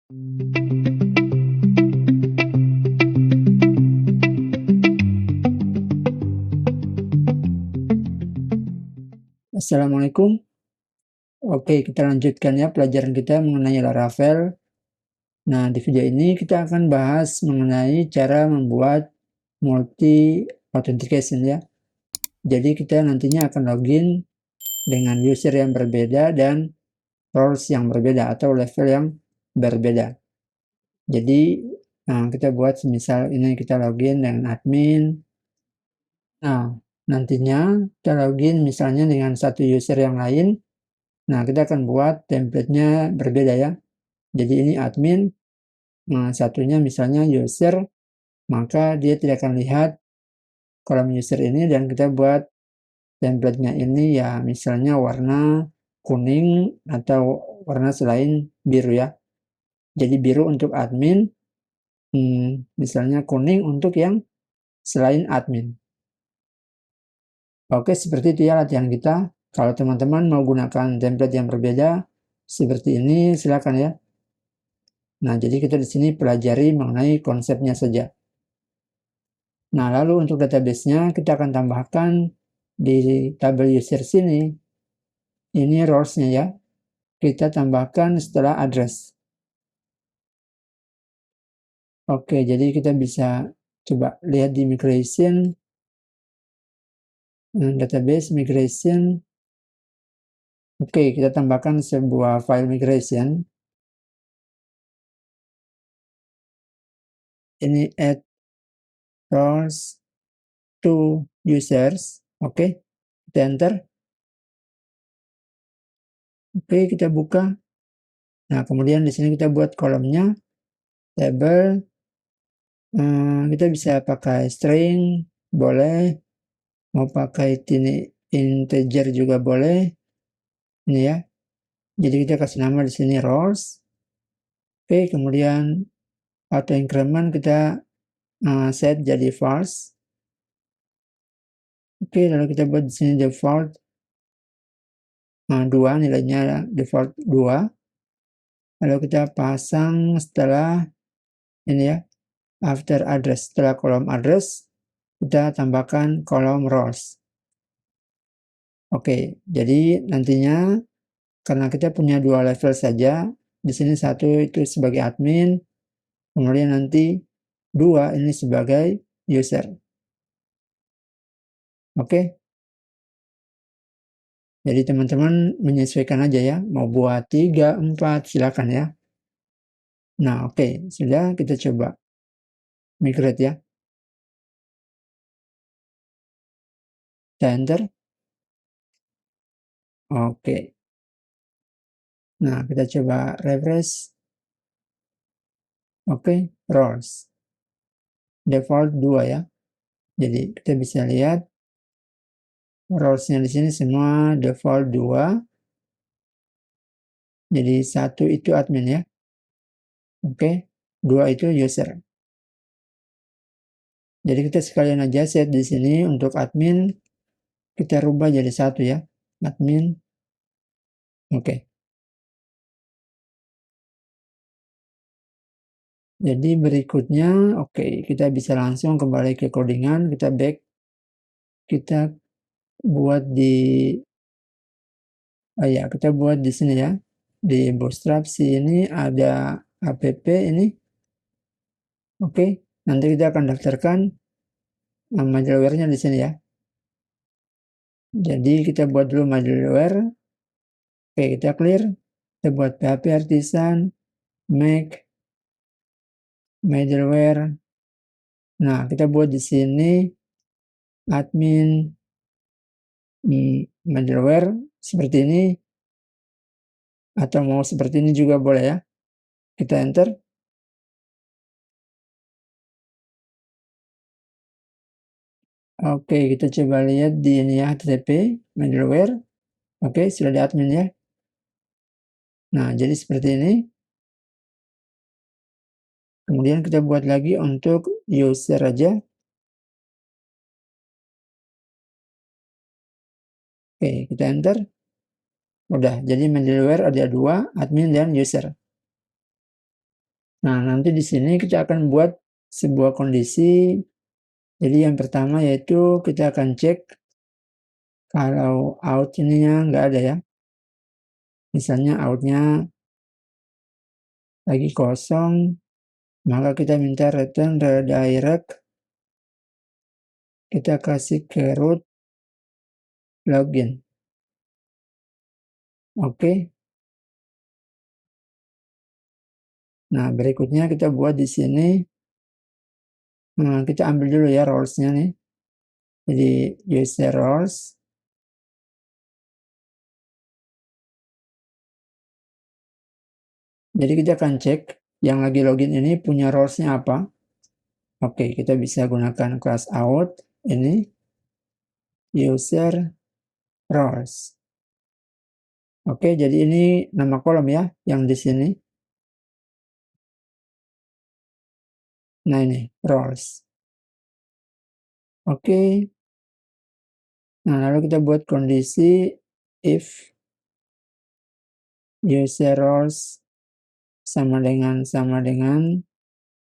Assalamualaikum. Oke, kita lanjutkan ya pelajaran kita mengenai Laravel. Nah, di video ini kita akan bahas mengenai cara membuat multi authentication ya. Jadi kita nantinya akan login dengan user yang berbeda dan roles yang berbeda atau level yang berbeda. Jadi kita buat semisal ini kita login dengan admin. Nah, nantinya kita login misalnya dengan satu user yang lain. Nah, kita akan buat template-nya berbeda ya. Jadi ini admin, satunya misalnya user, maka dia tidak akan lihat kolom user ini dan kita buat template-nya ini ya misalnya warna kuning atau warna selain biru ya. Jadi biru untuk admin, misalnya kuning untuk yang selain admin. Oke, seperti itu ya latihan kita. Kalau teman-teman mau gunakan template yang berbeda seperti ini, silakan ya. Nah, jadi kita di sini pelajari mengenai konsepnya saja. Nah, lalu untuk database-nya kita akan tambahkan di tabel user sini. Ini roles-nya ya. Kita tambahkan setelah address. Oke, jadi kita bisa coba lihat di migration. Database migration. Oke, kita tambahkan sebuah file migration. Ini add roles to users. Oke, kita enter. Oke, kita buka. Nah, kemudian di sini kita buat kolomnya table. Kita bisa pakai string, boleh. Mau pakai integer juga boleh. Ini ya. Jadi kita kasih nama di sini roles. Oke, kemudian auto increment kita set jadi false. Oke, lalu kita buat di sini default 2, nilainya default 2. Lalu kita pasang setelah ini ya, after address, setelah kolom address kita tambahkan kolom roles. Oke, jadi nantinya karena kita punya 2 level saja, di sini 1 itu sebagai admin, kemudian nanti 2 ini sebagai user. Oke. Jadi teman-teman menyesuaikan aja ya, mau buat 3, 4 silakan ya. Nah, oke, sudah kita coba migrate ya. Kita enter. Oke. Nah, kita coba refresh. Oke, roles. Default 2 ya. Jadi kita bisa lihat roles-nya di sini semua default 2. Jadi 1 itu admin ya. Oke, 2 itu user. Jadi kita sekalian aja set di sini untuk admin kita rubah jadi 1 ya. Admin. Oke. Jadi berikutnya, oke, kita bisa langsung kembali ke codingan, kita back, kita buat di, kita buat di sini ya, di Bootstrap sini ada app ini, oke, nanti kita akan daftarkan middleware-nya di sini ya. Jadi kita buat dulu middleware, oke, kita clear, kita buat PHP artisan, make, middleware. Nah, kita buat di sini admin middleware seperti ini, atau mau seperti ini juga boleh ya. Kita enter. Oke, kita coba lihat di ini ya, http middleware. Oke, sudah di admin ya. Nah, jadi seperti ini. Kemudian kita buat lagi untuk user aja. Oke, kita enter. Udah, jadi middleware ada 2, admin dan user. Nah, nanti di sini kita akan buat sebuah kondisi. Jadi yang pertama yaitu kita akan cek kalau out ininya nggak ada ya. Misalnya outnya lagi kosong, maka kita minta return redirect. Kita kasih ke root login. Oke. Nah, berikutnya kita buat di sini. Nah, kita ambil dulu ya roles-nya nih. Jadi user roles. Jadi kita akan cek yang lagi login ini punya roles-nya apa. Oke, kita bisa gunakan class out ini user roles. Oke, jadi ini nama kolom ya yang di sini. Nah, ini roles. Oke. Nah, lalu kita buat kondisi if user roles sama dengan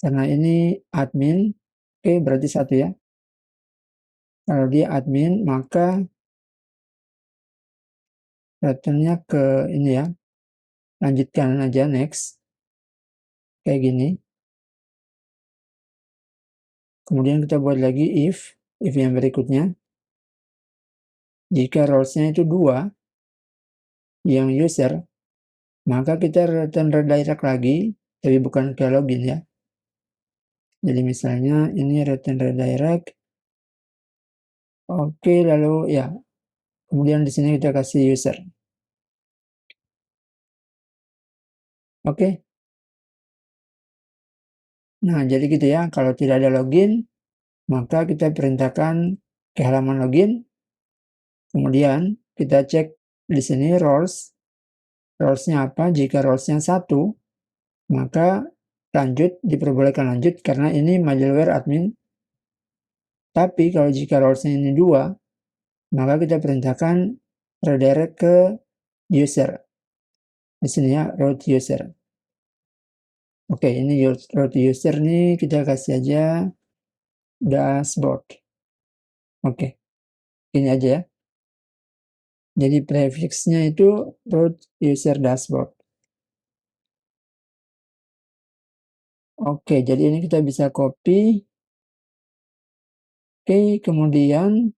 karena ini admin. Oke, berarti 1 ya. Kalau dia admin, maka returnnya ke ini ya. Lanjutkan aja next. Kayak gini. Kemudian kita buat lagi if yang berikutnya. Jika roles-nya itu 2 yang user, maka kita return redirect lagi, tapi bukan ke login ya. Jadi misalnya ini return redirect. Oke, lalu ya. Kemudian di sini kita kasih user. Oke. Nah, jadi gitu ya. Kalau tidak ada login, maka kita perintahkan ke halaman login. Kemudian kita cek di sini roles. Roles-nya apa? Jika roles-nya 1, maka lanjut, diperbolehkan lanjut karena ini middleware admin. Tapi kalau jika roles-nya ini 2, maka kita perintahkan redirect ke user. Di sini ya, root user. Oke, ini root user nih kita kasih aja dashboard. Oke, ini aja ya. Jadi prefixnya itu root user dashboard. Oke, jadi ini kita bisa copy. Oke, kemudian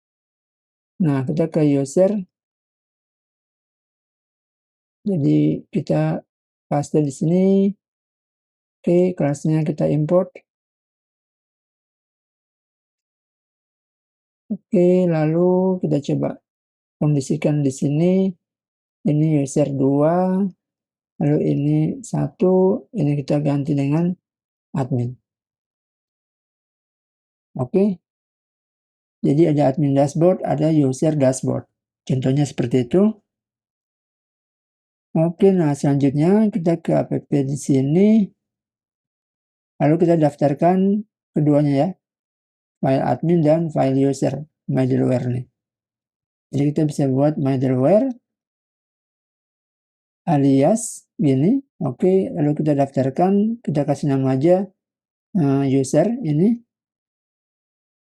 nah kita ke user. Jadi kita paste di sini. Oke, kelasnya kita import. Oke, lalu kita coba kondisikan di sini. Ini user 2, lalu ini 1, ini kita ganti dengan admin. Oke. Jadi ada admin dashboard, ada user dashboard. Contohnya seperti itu. Oke, nah selanjutnya kita ke app di sini. Lalu kita daftarkan keduanya ya. File admin dan file user middleware nih. Jadi kita bisa buat middleware alias gini. Oke, lalu kita daftarkan, kita kasih nama aja user ini.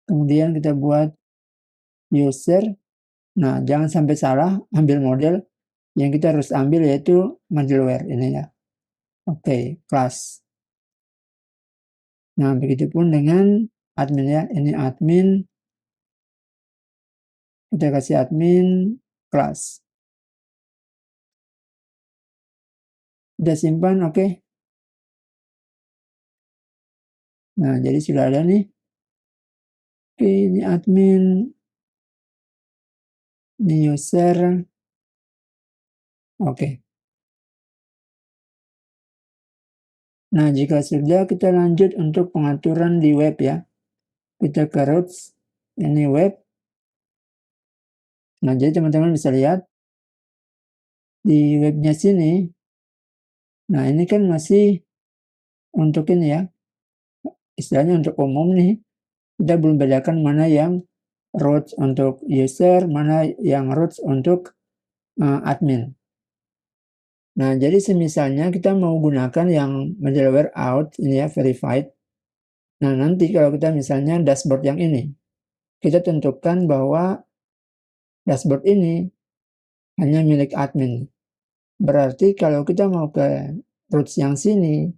Kemudian kita buat user. Nah, jangan sampai salah ambil model. Yang kita harus ambil yaitu middleware ini ya. Oke, class. Nah, begitupun dengan admin ya. Ini admin. Kita kasih admin class. Kita simpan, oke. Nah, jadi sudah ada nih. Oke, ini admin. Ini user. Oke. Nah, jika sudah, kita lanjut untuk pengaturan di web ya. Kita ke routes, ini web. Nah, jadi teman-teman bisa lihat di webnya sini. Nah, ini kan masih untuk ini ya. Istilahnya untuk umum nih. Kita belum bedakan mana yang routes untuk user, mana yang routes untuk admin. Nah, jadi semisalnya kita mau gunakan yang middleware out ini ya, verified. Nah, nanti kalau kita misalnya dashboard yang ini, kita tentukan bahwa dashboard ini hanya milik admin. Berarti kalau kita mau ke roots yang sini,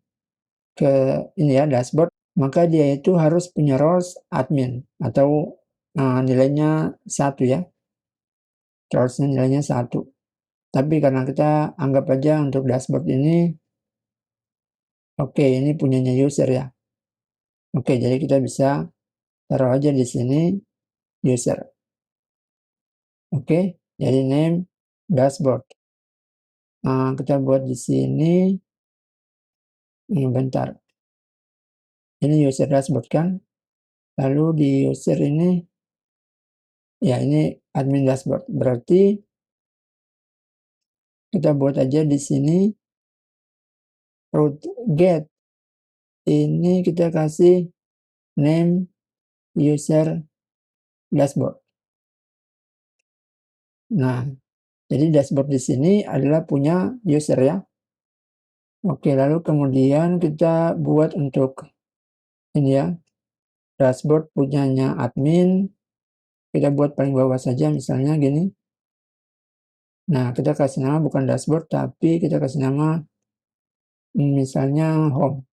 ke ini ya, dashboard, maka dia itu harus punya roles admin atau nilainya 1 ya. Rolesnya nilainya 1. Tapi karena kita anggap aja untuk dashboard ini, oke, ini punyanya user ya. Oke, jadi kita bisa taruh aja di sini user. Oke, jadi name dashboard. Nah, kita buat di sini, bentar. Ini user dashboard kan? Lalu di user ini, ya ini admin dashboard. Berarti kita buat aja di sini root get. Ini kita kasih name user dashboard. Nah, jadi dashboard di sini adalah punya user ya. Oke, lalu kemudian kita buat untuk ini ya, dashboard punyanya admin. Kita buat paling bawah saja misalnya gini. Nah, kita kasih nama bukan dashboard, tapi kita kasih nama misalnya home.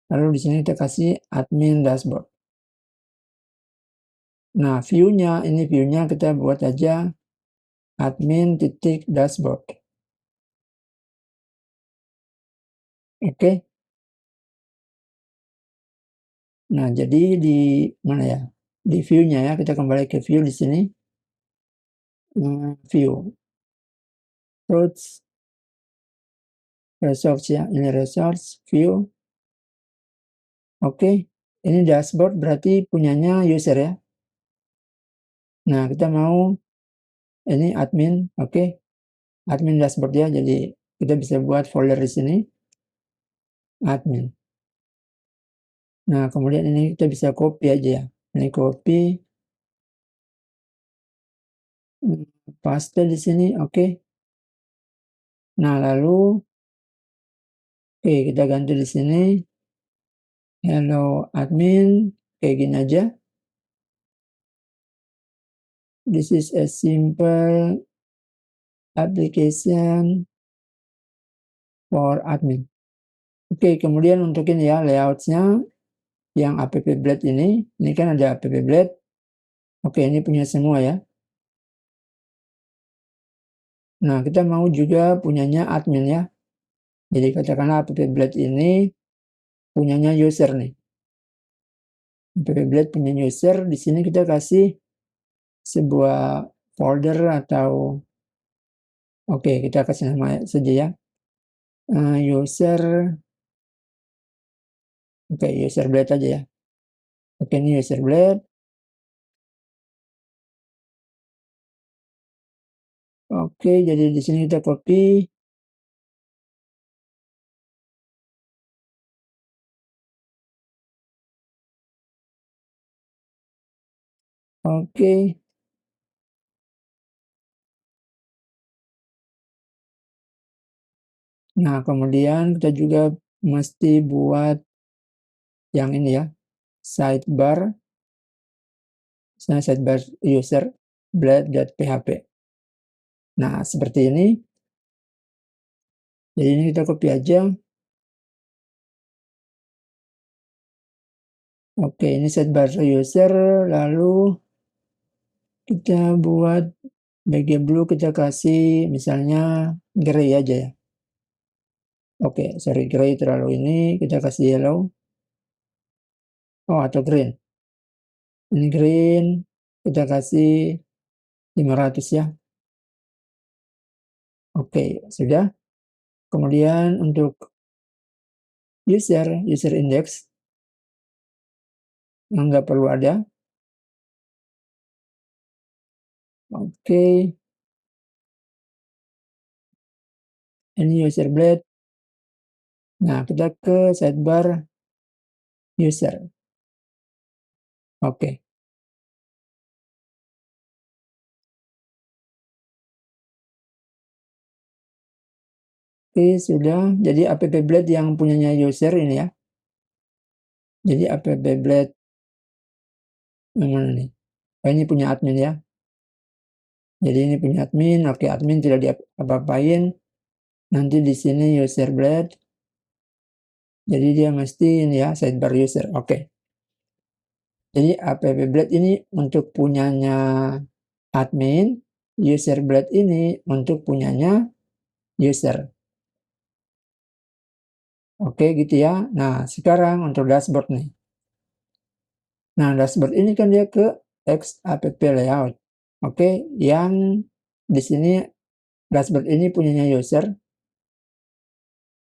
Lalu di sini kita kasih admin dashboard. Nah, view-nya kita buat aja admin.dashboard. Oke. Nah, jadi di mana ya? Di view-nya ya, kita kembali ke view di sini. View. Roots. Resource ya, ini resource, view. Oke. Ini dashboard berarti punyanya user ya. Nah, kita mau ini admin, oke. Admin dashboard ya, jadi kita bisa buat folder di sini. Admin. Nah, kemudian ini kita bisa copy aja ya. Ini copy. Paste di sini, oke. Nah, lalu kita ganti di sini. Hello admin, kayak gini aja. This is a simple application for admin. Oke, kemudian untuk ini ya, layoutnya yang app blade ini kan ada app blade. Oke, ini punya semua ya. Nah, kita mau juga punyanya admin ya. Jadi katakanlah app blade ini punyanya user nih. App blade punya user, di sini kita kasih sebuah folder atau oke, kita kasih nama saja ya. User, oke, user blade aja ya. Oke, ini user blade. Oke, jadi di sini kita copy. Oke. Nah, kemudian kita juga mesti buat yang ini ya, sidebar. Misalnya sidebar user blade.php. Nah, seperti ini. Jadi ini kita copy aja. Oke, ini sidebar user, lalu kita buat bagian blue, kita kasih misalnya gray aja ya. Oke, sorry, gray terlalu ini, kita kasih yellow. Oh, atau green. Ini green, kita kasih 500 ya. Oke, sudah. Kemudian untuk user index, nggak perlu ada. Oke. Ini user blade. Nah, kita ke sidebar user. Oke. Oke, sudah. Jadi app blade yang punyanya user ini ya. Jadi app blade yang mana nih? Oh, ini punya admin ya. Jadi ini punya admin. Oke, admin tidak diapa-apain. Nanti di sini user blade. Jadi dia mesti ini ya, sidebar user. Oke. Jadi app blade ini untuk punyanya admin, user blade ini untuk punyanya user. Oke, gitu ya. Nah, sekarang untuk dashboard nih. Nah, dashboard ini kan dia ke X app layout. Oke, yang di sini dashboard ini punyanya user.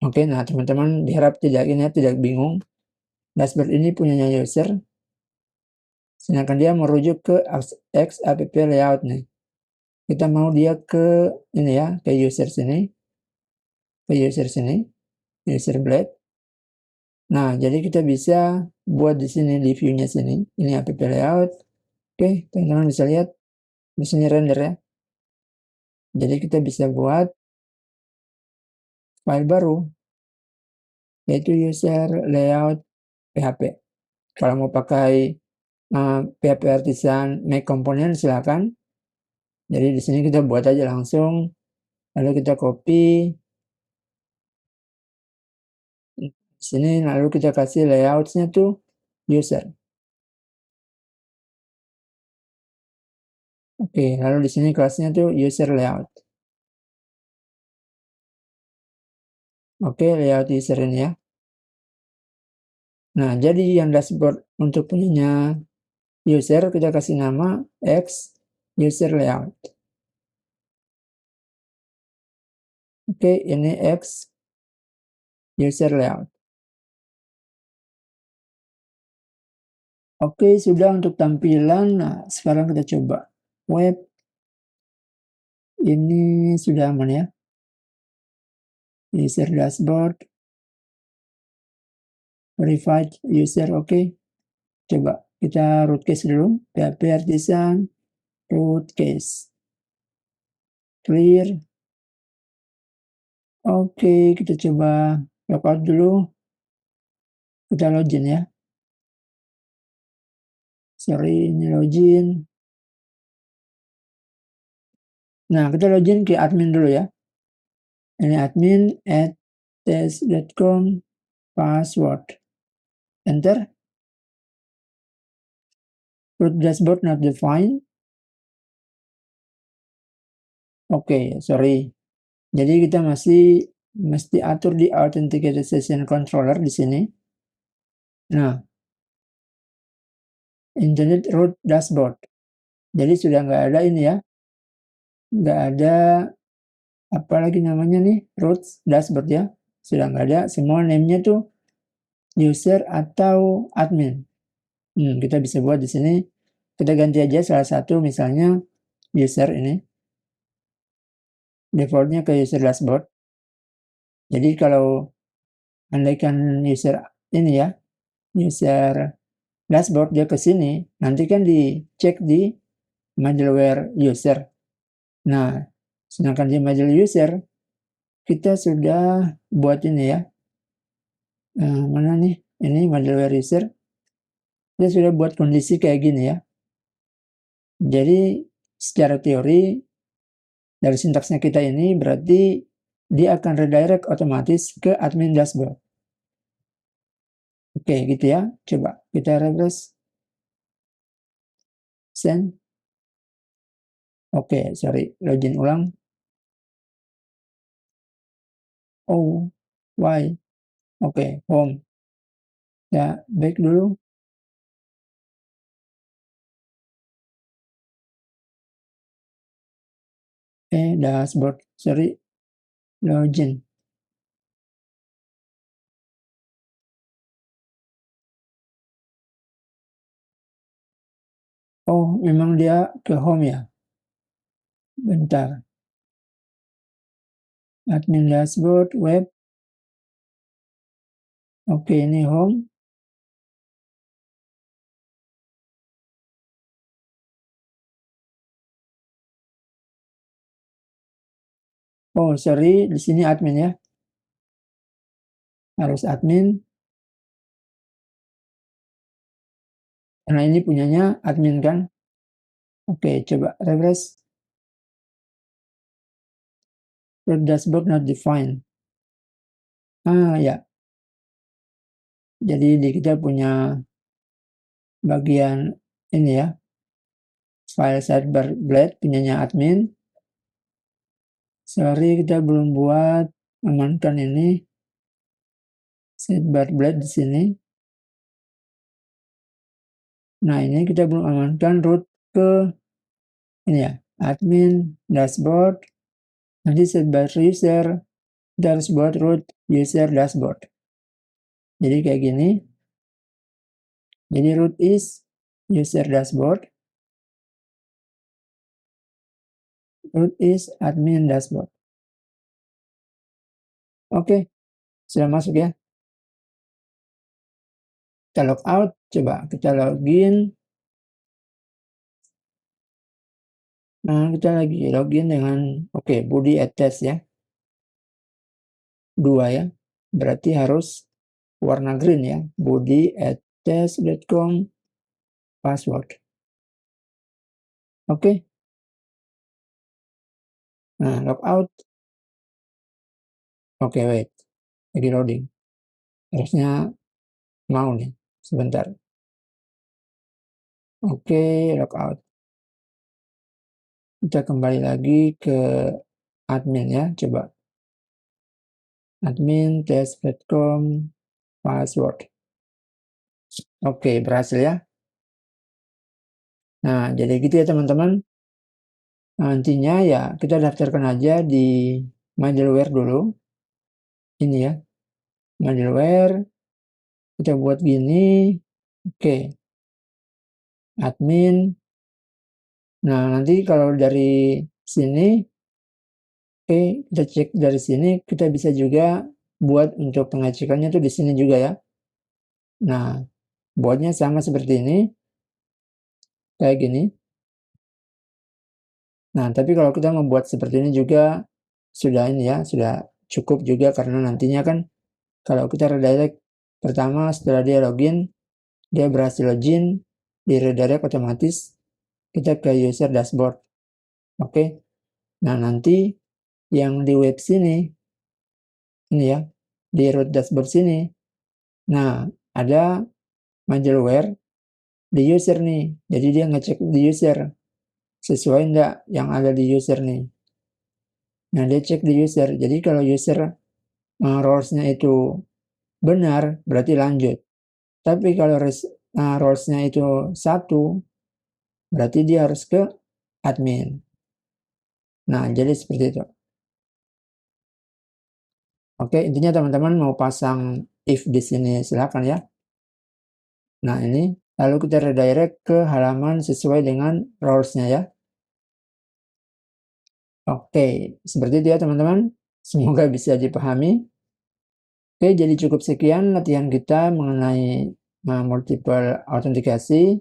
Oke, nah teman-teman diharap tidak bingung. Dashboard ini punyanya user. Sedangkan dia merujuk ke X app layout nih. Kita mau dia ke ini ya, ke user sini. Ke user sini, user blade. Nah, jadi kita bisa buat di sini di view-nya sini. Ini app layout. Oke, teman-teman bisa lihat di sini render ya. Jadi kita bisa buat file baru yaitu user layout PHP. Kalau mau pakai PHP Artisan Make Component silakan. Jadi di sini kita buat aja langsung, lalu kita copy di sini, lalu kita kasih layoutnya tuh user. Oke, lalu di sini kelasnya tuh user layout. Oke, layout user ini ya. Nah, jadi yang dashboard untuk punyanya user kita kasih nama X user layout. Oke, ini X user layout. Oke, sudah untuk tampilan. Nah, sekarang kita coba web. Ini sudah aman ya. User dashboard. Verified user, oke. Coba kita root case dulu. PHP Artisan root case. Clear. Oke, kita coba logout dulu. Kita login ya. Sorry, ini login. Nah, kita login ke admin dulu ya. Ini admin @test.com password. Enter. Root dashboard not defined. Oke, sorry. Jadi kita mesti atur di authenticated session controller di sini. Nah, internet root dashboard. Jadi sudah nggak ada ini ya. Nggak ada apa lagi namanya nih, root dashboard ya. Sudah nggak ada, semua name-nya tuh user atau admin. Kita bisa buat di sini. Kita ganti aja salah satu, misalnya user ini. Defaultnya ke user dashboard. Jadi kalau andaikan user ini ya, user dashboard dia ke sini, nanti kan dicek di middleware user. Nah, sedangkan di middleware user, kita sudah buat ini ya. Mana nih? Ini middleware user. Kita sudah buat kondisi kayak gini ya. Jadi secara teori dari sintaksnya kita ini berarti dia akan redirect otomatis ke admin dashboard. Oke, gitu ya. Coba kita refresh. Send. Oke, sorry. Login ulang. Oh, why? Oke, home. Ya, back dulu. Dashboard. Sorry. Login. Oh, memang dia ke home ya. Bentar. Admin dashboard, web. Oke, ini home. Oh, sorry, di sini admin ya. harus admin. Karena ini punyanya admin kan. Oke, coba refresh. Root dashboard not defined. Ya. Jadi kita punya bagian ini ya. File sidebar blade punyanya admin. Sorry, kita belum buat amankan ini. Sidebar blade di sini. Nah, ini kita belum amankan root ke ini ya, admin, dashboard. Nanti sidebar user, kita harus buat root user dashboard. Jadi kayak gini. Jadi root is user dashboard. Root is admin dashboard. Oke, sudah masuk ya. Kita log out, coba kita login. Nah, kita lagi login dengan body attach ya. 2 ya. Berarti harus warna green ya. Body attach.com password. Oke. Nah, log out. Oke, wait. Lagi loading. Harusnya mau nih. Sebentar. Oke, log out. Kita kembali lagi ke admin ya. Coba. Admin test.com password. Oke, berhasil ya. Nah, jadi gitu ya teman-teman. Nantinya ya kita daftarkan aja di middleware dulu. Ini ya, middleware. Kita buat gini. Oke. Admin. Nah, nanti kalau dari sini, kita cek dari sini, kita bisa juga buat untuk pengecekannya tuh di sini juga ya. Nah, buatnya sama seperti ini. Kayak gini. Nah, tapi kalau kita membuat seperti ini juga sudah ini ya, sudah cukup juga karena nantinya kan kalau kita redirect pertama setelah dia login, dia berhasil login, di redirect otomatis kita ke user dashboard. Oke. Nah, nanti yang di web sini, ini ya, di root dashboard sini, nah ada middleware di user nih. Jadi dia ngecek di user, sesuai enggak yang ada di user nih. Nah, dia cek di user. Jadi kalau user roles-nya itu benar, berarti lanjut. Tapi kalau roles-nya itu 1, berarti dia harus ke admin. Nah, jadi seperti itu. Oke, intinya teman-teman mau pasang if di sini silakan ya. Nah, ini lalu kita redirect ke halaman sesuai dengan roles-nya ya. Oke, seperti itu ya teman-teman. Semoga bisa dipahami. Oke, jadi cukup sekian latihan kita mengenai multiple autentikasi.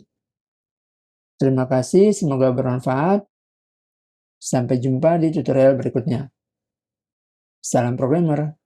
Terima kasih, semoga bermanfaat. Sampai jumpa di tutorial berikutnya. Salam programmer.